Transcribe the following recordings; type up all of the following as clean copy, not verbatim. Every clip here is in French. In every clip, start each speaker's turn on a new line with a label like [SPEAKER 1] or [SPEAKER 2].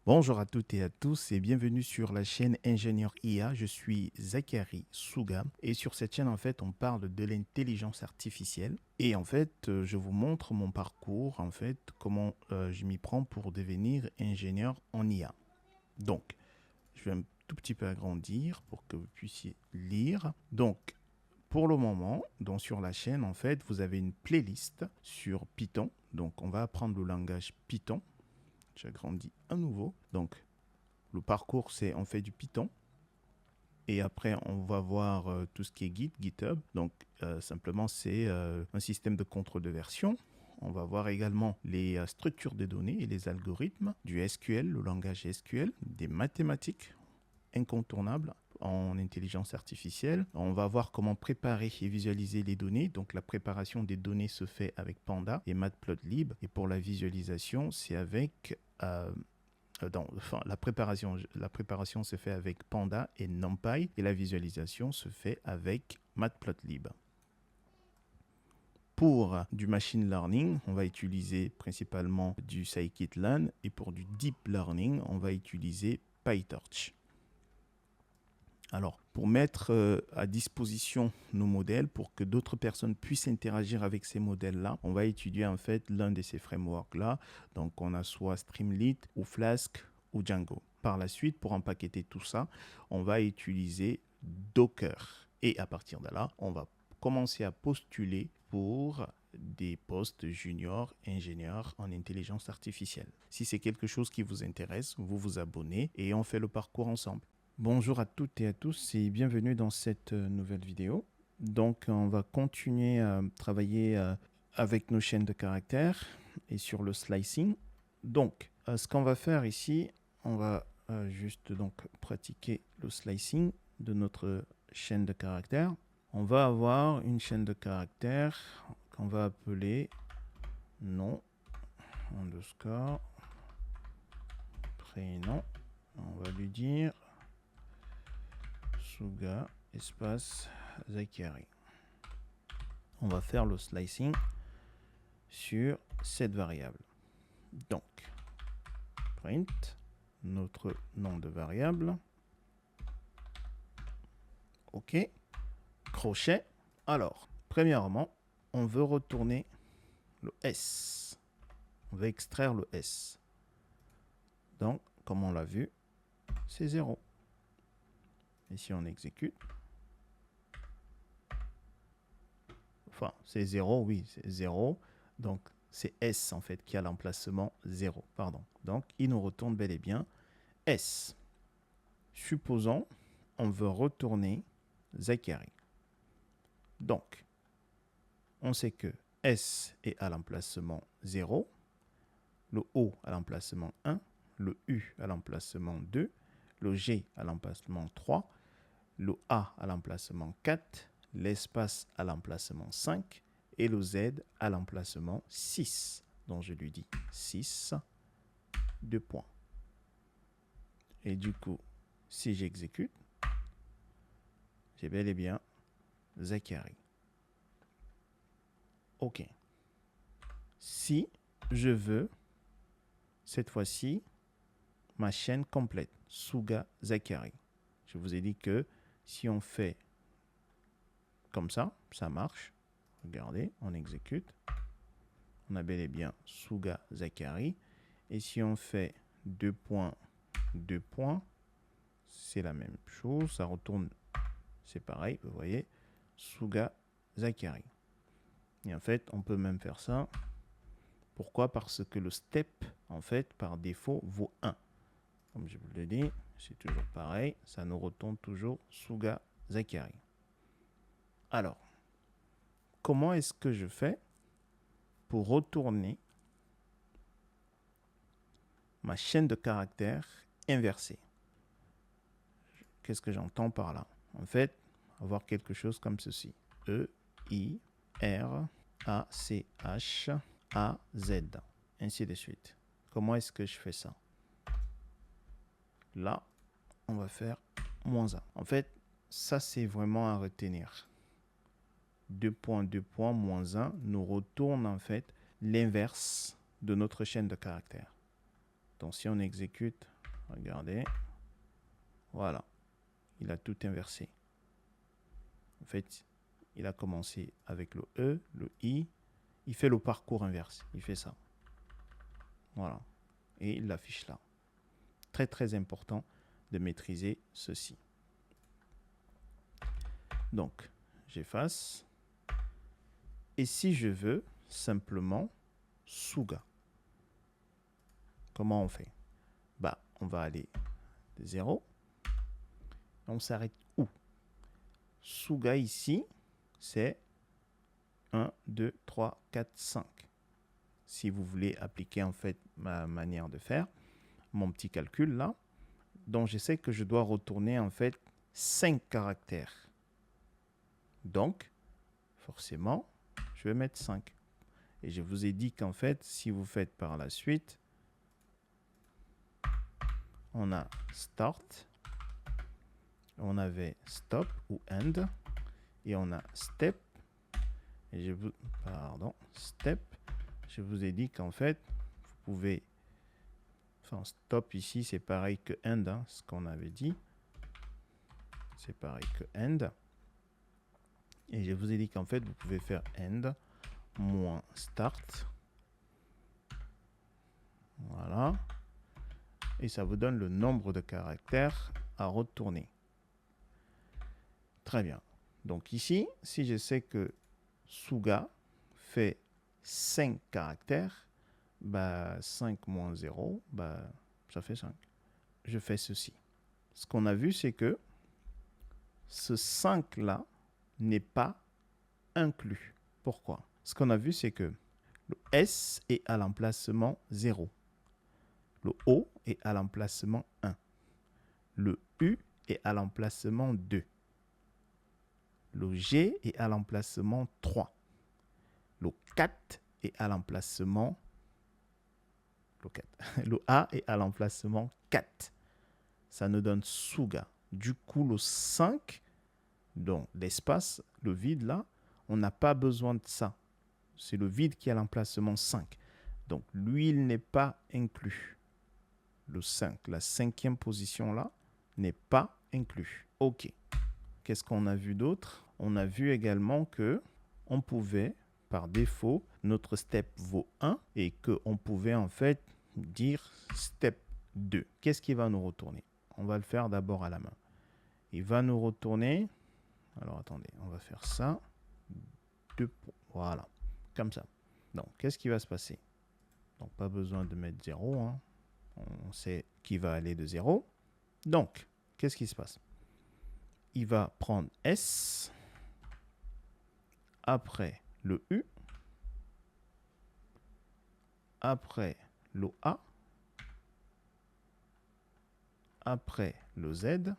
[SPEAKER 1] Bonjour à toutes et à tous et bienvenue sur la chaîne Ingénieur IA. Je suis Zachary Souga et sur cette chaîne en fait on parle de l'intelligence artificielle et en fait je vous montre mon parcours en fait comment je m'y prends pour devenir ingénieur en IA. Donc je vais un tout petit peu agrandir pour que vous puissiez lire. Donc pour le moment, donc sur la chaîne en fait vous avez une playlist sur Python. Donc on va apprendre le langage Python. J'agrandis à nouveau. Donc, le parcours, c'est on fait du Python. Et après, on va voir tout ce qui est Git, GitHub. Donc, simplement, c'est un système de contrôle de version. On va voir également les structures de données et les algorithmes, du SQL, le langage SQL, des mathématiques incontournables en intelligence artificielle. On va voir comment préparer et visualiser les données. Donc, la préparation des données se fait avec Panda et Matplotlib. Et pour la visualisation, c'est avec... la préparation se fait avec Panda et NumPy et la visualisation se fait avec Matplotlib. Pour du machine learning, on va utiliser principalement du scikit-learn et pour du deep learning, on va utiliser PyTorch. Alors, pour mettre à disposition nos modèles, pour que d'autres personnes puissent interagir avec ces modèles-là, on va étudier en fait l'un de ces frameworks-là. Donc, on a soit Streamlit ou Flask ou Django. Par la suite, pour empaqueter tout ça, on va utiliser Docker. Et à partir de là, on va commencer à postuler pour des postes juniors ingénieurs en intelligence artificielle. Si c'est quelque chose qui vous intéresse, vous vous abonnez et on fait le parcours ensemble. Bonjour à toutes et à tous et bienvenue dans cette nouvelle vidéo. Donc on va continuer à travailler avec nos chaînes de caractères et sur le slicing. Donc ce qu'on va faire ici, on va juste donc pratiquer le slicing de notre chaîne de caractères. On va avoir une chaîne de caractères qu'on va appeler nom underscore prénom. On va lui dire Souga, espace, Zachary. On va faire le slicing sur cette variable. Donc, print, notre nom de variable. OK. Crochet. Alors, premièrement, on veut retourner le S. On veut extraire le S. Donc, comme on l'a vu, c'est 0. Et si on exécute, enfin, c'est 0, oui, c'est 0. Donc, c'est S, en fait, qui a l'emplacement 0. Pardon. Donc, il nous retourne bel et bien S. Supposons, on veut retourner Zachary. Donc, on sait que S est à l'emplacement 0, le O à l'emplacement 1, le U à l'emplacement 2, le G à l'emplacement 3, le A à l'emplacement 4, l'espace à l'emplacement 5 et le Z à l'emplacement 6. Donc je lui dis 6, 2 points. Et du coup, si j'exécute, j'ai bel et bien Zachary. OK. Si je veux, cette fois-ci, ma chaîne complète, Souga Zachary. Je vous ai dit que si on fait comme ça, ça marche. Regardez, on exécute. On a bel et bien Souga Zachary. Et si on fait 2 points, 2 points, c'est la même chose. Ça retourne, c'est pareil, vous voyez, Souga Zachary. Et en fait, on peut même faire ça. Pourquoi? Parce que le step, en fait, par défaut, vaut 1. Comme je vous l'ai dit, c'est toujours pareil. Ça nous retourne toujours Souga Zachary. Alors, comment est-ce que je fais pour retourner ma chaîne de caractères inversée? Qu'est-ce que j'entends par là? En fait, avoir quelque chose comme ceci. E, I, R, A, C, H, A, Z. Ainsi de suite. Comment est-ce que je fais ça? Là, on va faire moins 1. En fait, ça, c'est vraiment à retenir. 2 points, 2 points, moins 1 nous retourne en fait l'inverse de notre chaîne de caractères. Donc, si on exécute, Regardez. Voilà. Il a tout inversé. En fait, il a commencé avec le E, le I. Il fait le parcours inverse. Il fait ça. Voilà. Et il l'affiche là. Très, très important de maîtriser ceci. Donc, j'efface. Et si je veux simplement Suga, comment on fait? Bah, on va aller de 0. On s'arrête où? Suga ici, c'est 1, 2, 3, 4, 5. Si vous voulez appliquer en fait ma manière de faire, mon petit calcul là, donc je sais que je dois retourner en fait 5 caractères. Donc, forcément, je vais mettre 5. Et je vous ai dit qu'en fait, si vous faites par la suite, on a start, on avait stop ou end, et on a step. Et je vous, step. Je vous ai dit qu'en fait, vous pouvez, enfin stop ici, c'est pareil que end, hein, ce qu'on avait dit. C'est pareil que end. Et je vous ai dit qu'en fait, vous pouvez faire end moins start. Voilà. Et ça vous donne le nombre de caractères à retourner. Très bien. Donc ici, si je sais que Suga fait 5 caractères, bah 5 moins 0, bah ça fait 5. Je fais ceci. Ce qu'on a vu, c'est que ce 5-là n'est pas inclus. Pourquoi? Ce qu'on a vu, c'est que le S est à l'emplacement 0. Le O est à l'emplacement 1. Le U est à l'emplacement 2. Le G est à l'emplacement 3. Le 4 est à l'emplacement... Le A est à l'emplacement 4. Ça nous donne Suga. Du coup, le 5, donc l'espace, le vide là, on n'a pas besoin de ça. C'est le vide qui est à l'emplacement 5. Donc, lui, il n'est pas inclus. Le 5, la 5e position là, n'est pas inclus. OK. Qu'est-ce qu'on a vu d'autre? On a vu également que on pouvait, par défaut, notre step vaut 1 et qu'on pouvait en fait dire step 2. Qu'est-ce qui va nous retourner? On va le faire d'abord à la main. Il va nous retourner. Alors attendez, on va faire ça. Voilà, comme ça. Donc, qu'est-ce qui va se passer? Donc, pas besoin de mettre 0. Hein. On sait qu'il va aller de 0. Donc, qu'est-ce qui se passe? Il va prendre S, après le U, après le A, après le Z,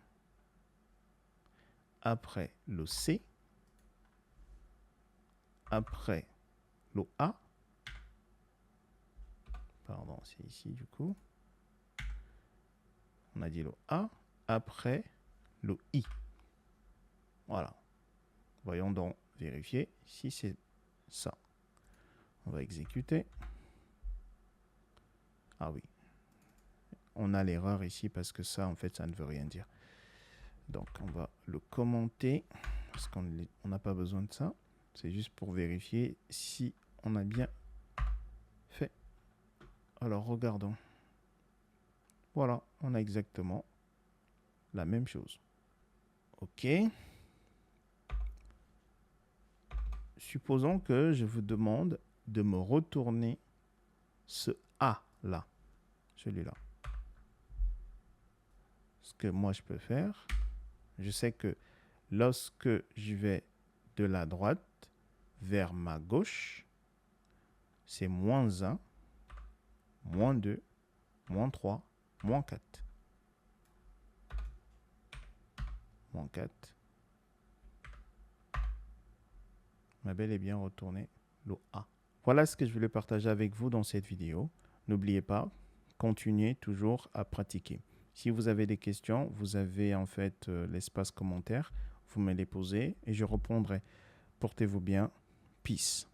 [SPEAKER 1] après le C, après le A, pardon, c'est ici du coup, on a dit le A, après le I. Voilà. Voyons donc vérifier si c'est ça. On va exécuter. Ah oui. On a l'erreur ici parce que ça, en fait, ça ne veut rien dire. Donc, on va le commenter parce qu'on n'a pas besoin de ça. C'est juste pour vérifier si on a bien fait. Alors, regardons. Voilà, on a exactement la même chose. OK. Supposons que je vous demande de me retourner ce A là, celui-là. Ce que moi je peux faire, je sais que lorsque je vais de la droite vers ma gauche, c'est moins 1, moins 2, moins 3, moins 4. Moins 4. m'a bel et bien retourné le A. Voilà ce que je voulais partager avec vous dans cette vidéo. N'oubliez pas, continuez toujours à pratiquer. Si vous avez des questions, vous avez en fait l'espace commentaire. Vous me les posez et je répondrai. Portez-vous bien. Peace.